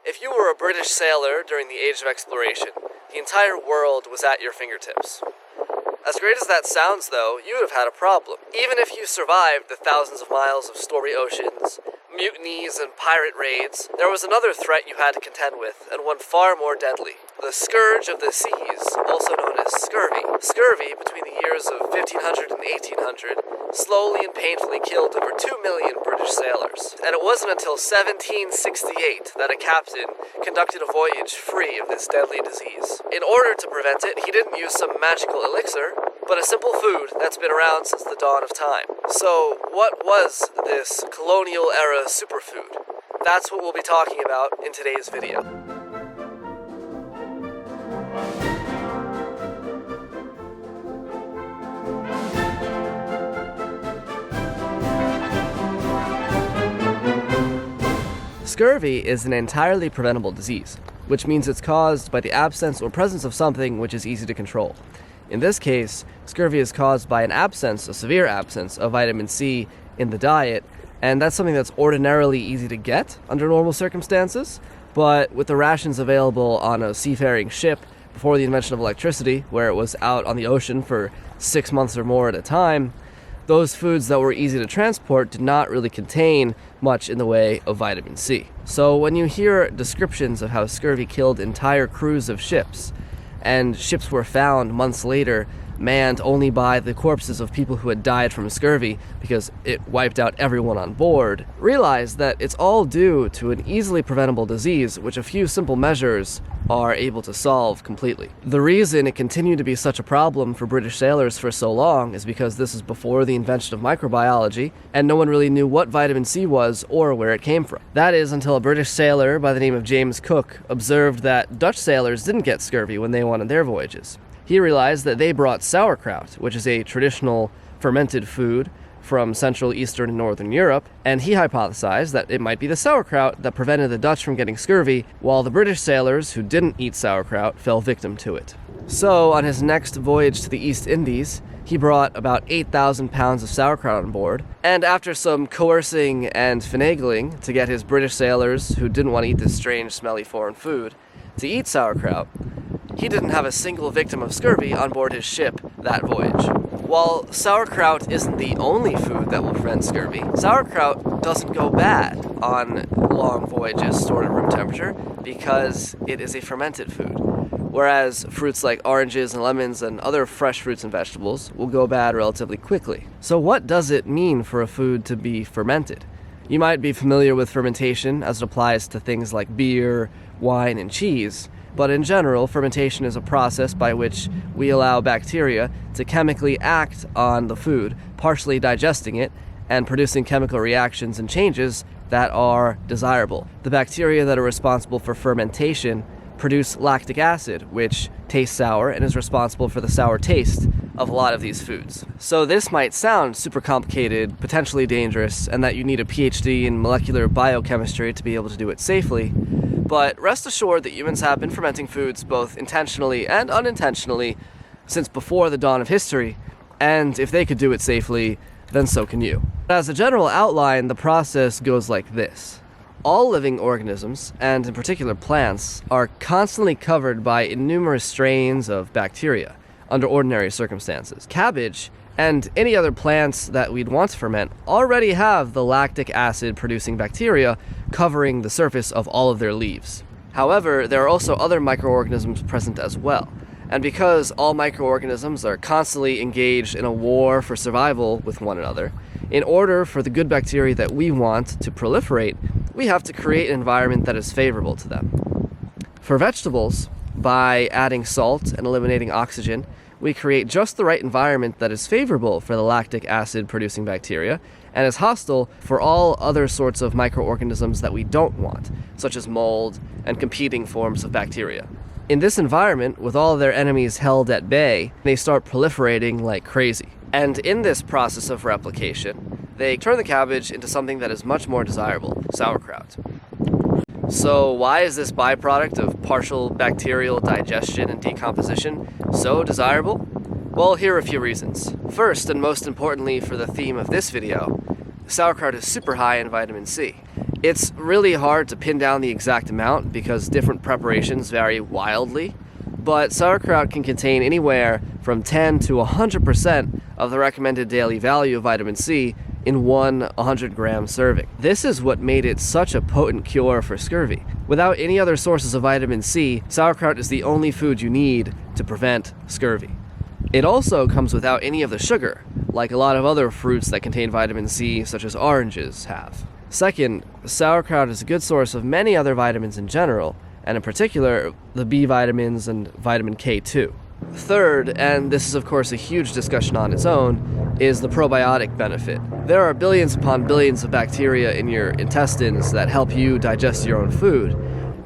If you were a British sailor during the Age of Exploration, the entire world was at your fingertips. As great as that sounds, though, you would have had a problem. Even if you survived the thousands of miles of stormy oceans, mutinies, and pirate raids, there was another threat you had to contend with, and one far more deadly. The scourge of the seas, also known as scurvy. Scurvy, between the years of 1500 and 1800, slowly and painfully killed over 2 million British sailors. And it wasn't until 1768 that a captain conducted a voyage free of this deadly disease. In order to prevent it, he didn't use some magical elixir, but a simple food that's been around since the dawn of time. So, what was this colonial-era superfood? That's what we'll be talking about in today's video. Scurvy is an entirely preventable disease, which means it's caused by the absence or presence of something which is easy to control. In this case, scurvy is caused by a severe absence of vitamin C in the diet, and that's something that's ordinarily easy to get under normal circumstances, but with the rations available on a seafaring ship before the invention of electricity, where it was out on the ocean for 6 months or more at a time, those foods that were easy to transport did not really contain much in the way of vitamin C. So when you hear descriptions of how scurvy killed entire crews of ships, and ships were found months later manned only by the corpses of people who had died from scurvy because it wiped out everyone on board, realize that it's all due to an easily preventable disease which a few simple measures are able to solve completely. The reason it continued to be such a problem for British sailors for so long is because this is before the invention of microbiology, and no one really knew what vitamin C was or where it came from. That is until a British sailor by the name of James Cook observed that Dutch sailors didn't get scurvy when they went on their voyages. He realized that they brought sauerkraut, which is a traditional fermented food from Central, Eastern, and Northern Europe, and he hypothesized that it might be the sauerkraut that prevented the Dutch from getting scurvy, while the British sailors who didn't eat sauerkraut fell victim to it. So, on his next voyage to the East Indies, he brought about 8,000 pounds of sauerkraut on board, and after some coercing and finagling to get his British sailors, who didn't want to eat this strange, smelly foreign food, to eat sauerkraut, he didn't have a single victim of scurvy on board his ship that voyage. While sauerkraut isn't the only food that will prevent scurvy, sauerkraut doesn't go bad on long voyages stored at room temperature because it is a fermented food, whereas fruits like oranges and lemons and other fresh fruits and vegetables will go bad relatively quickly. So what does it mean for a food to be fermented? You might be familiar with fermentation as it applies to things like beer, wine, and cheese, but in general, fermentation is a process by which we allow bacteria to chemically act on the food, partially digesting it and producing chemical reactions and changes that are desirable. The bacteria that are responsible for fermentation produce lactic acid, which tastes sour and is responsible for the sour taste of a lot of these foods. So this might sound super complicated, potentially dangerous, and that you need a PhD in molecular biochemistry to be able to do it safely. But rest assured that humans have been fermenting foods both intentionally and unintentionally since before the dawn of history, and if they could do it safely, then so can you. As a general outline, the process goes like this. All living organisms, and in particular plants, are constantly covered by numerous strains of bacteria under ordinary circumstances. Cabbage and any other plants that we'd want to ferment already have the lactic acid producing bacteria covering the surface of all of their leaves. However, there are also other microorganisms present as well. And because all microorganisms are constantly engaged in a war for survival with one another, in order for the good bacteria that we want to proliferate, we have to create an environment that is favorable to them. For vegetables, by adding salt and eliminating oxygen, we create just the right environment that is favorable for the lactic acid producing bacteria and is hostile for all other sorts of microorganisms that we don't want, such as mold and competing forms of bacteria. In this environment, with all their enemies held at bay, they start proliferating like crazy. And in this process of replication, they turn the cabbage into something that is much more desirable, sauerkraut. So why is this byproduct of partial bacterial digestion and decomposition so desirable? Well, here are a few reasons. First, and most importantly for the theme of this video, sauerkraut is super high in vitamin C. It's really hard to pin down the exact amount because different preparations vary wildly, but sauerkraut can contain anywhere from 10 to 100% of the recommended daily value of vitamin C in one 100-gram serving. This is what made it such a potent cure for scurvy. Without any other sources of vitamin C, sauerkraut is the only food you need to prevent scurvy. It also comes without any of the sugar, like a lot of other fruits that contain vitamin C, such as oranges, have. Second, sauerkraut is a good source of many other vitamins in general, and in particular, the B vitamins and vitamin K2. Third, and this is of course a huge discussion on its own, is the probiotic benefit. There are billions upon billions of bacteria in your intestines that help you digest your own food,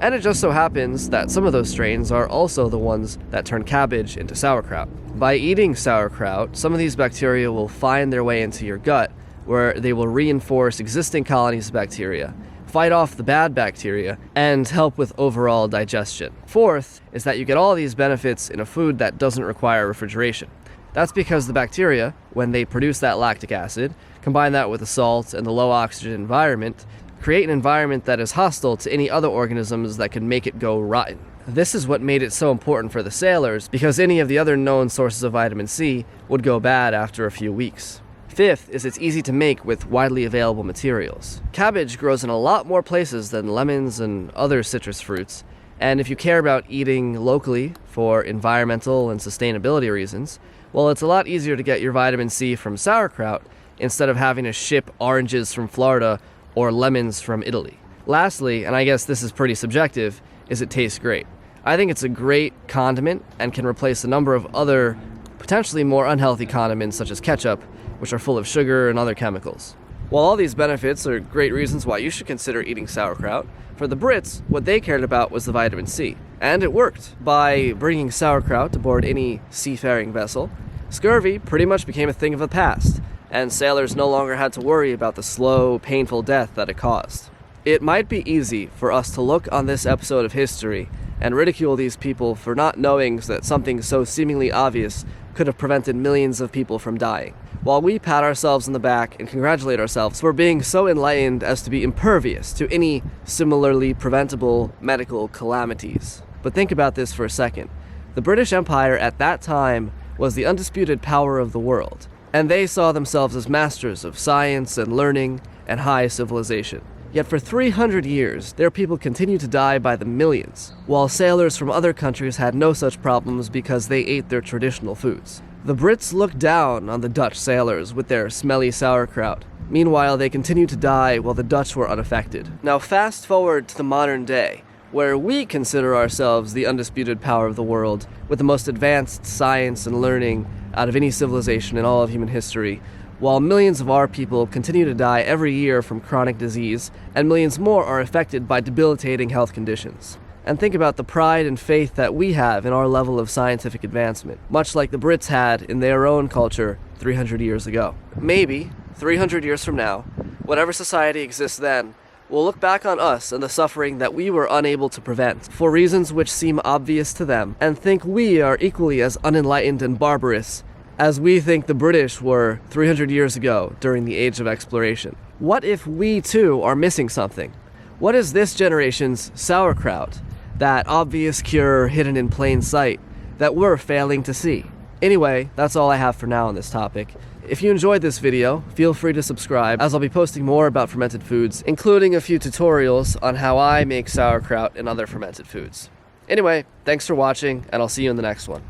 and it just so happens that some of those strains are also the ones that turn cabbage into sauerkraut. By eating sauerkraut, some of these bacteria will find their way into your gut, where they will reinforce existing colonies of bacteria, fight off the bad bacteria, and help with overall digestion. Fourth is that you get all these benefits in a food that doesn't require refrigeration. That's because the bacteria, when they produce that lactic acid, combine that with the salt and the low oxygen environment, create an environment that is hostile to any other organisms that could make it go rotten. This is what made it so important for the sailors, because any of the other known sources of vitamin C would go bad after a few weeks. Fifth is it's easy to make with widely available materials. Cabbage grows in a lot more places than lemons and other citrus fruits, and if you care about eating locally for environmental and sustainability reasons, well, it's a lot easier to get your vitamin C from sauerkraut instead of having to ship oranges from Florida or lemons from Italy. Lastly, and I guess this is pretty subjective, is it tastes great. I think it's a great condiment and can replace a number of other potentially more unhealthy condiments such as ketchup, which are full of sugar and other chemicals. While all these benefits are great reasons why you should consider eating sauerkraut, for the Brits, what they cared about was the vitamin C. And it worked. By bringing sauerkraut aboard any seafaring vessel, scurvy pretty much became a thing of the past, and sailors no longer had to worry about the slow, painful death that it caused. It might be easy for us to look on this episode of history and ridicule these people for not knowing that something so seemingly obvious could have prevented millions of people from dying, while we pat ourselves on the back and congratulate ourselves for being so enlightened as to be impervious to any similarly preventable medical calamities. But think about this for a second. The British Empire at that time was the undisputed power of the world, and they saw themselves as masters of science and learning and high civilization. Yet for 300 years, their people continued to die by the millions, while sailors from other countries had no such problems because they ate their traditional foods. The Brits looked down on the Dutch sailors with their smelly sauerkraut. Meanwhile, they continued to die while the Dutch were unaffected. Now fast forward to the modern day, where we consider ourselves the undisputed power of the world, with the most advanced science and learning out of any civilization in all of human history, while millions of our people continue to die every year from chronic disease, and millions more are affected by debilitating health conditions. And think about the pride and faith that we have in our level of scientific advancement, much like the Brits had in their own culture 300 years ago. Maybe, 300 years from now, whatever society exists then, will look back on us and the suffering that we were unable to prevent, for reasons which seem obvious to them, and think we are equally as unenlightened and barbarous as we think the British were 300 years ago during the Age of Exploration. What if we too are missing something? What is this generation's sauerkraut, that obvious cure hidden in plain sight, that we're failing to see? Anyway, that's all I have for now on this topic. If you enjoyed this video, feel free to subscribe, as I'll be posting more about fermented foods, including a few tutorials on how I make sauerkraut and other fermented foods. Anyway, thanks for watching, and I'll see you in the next one.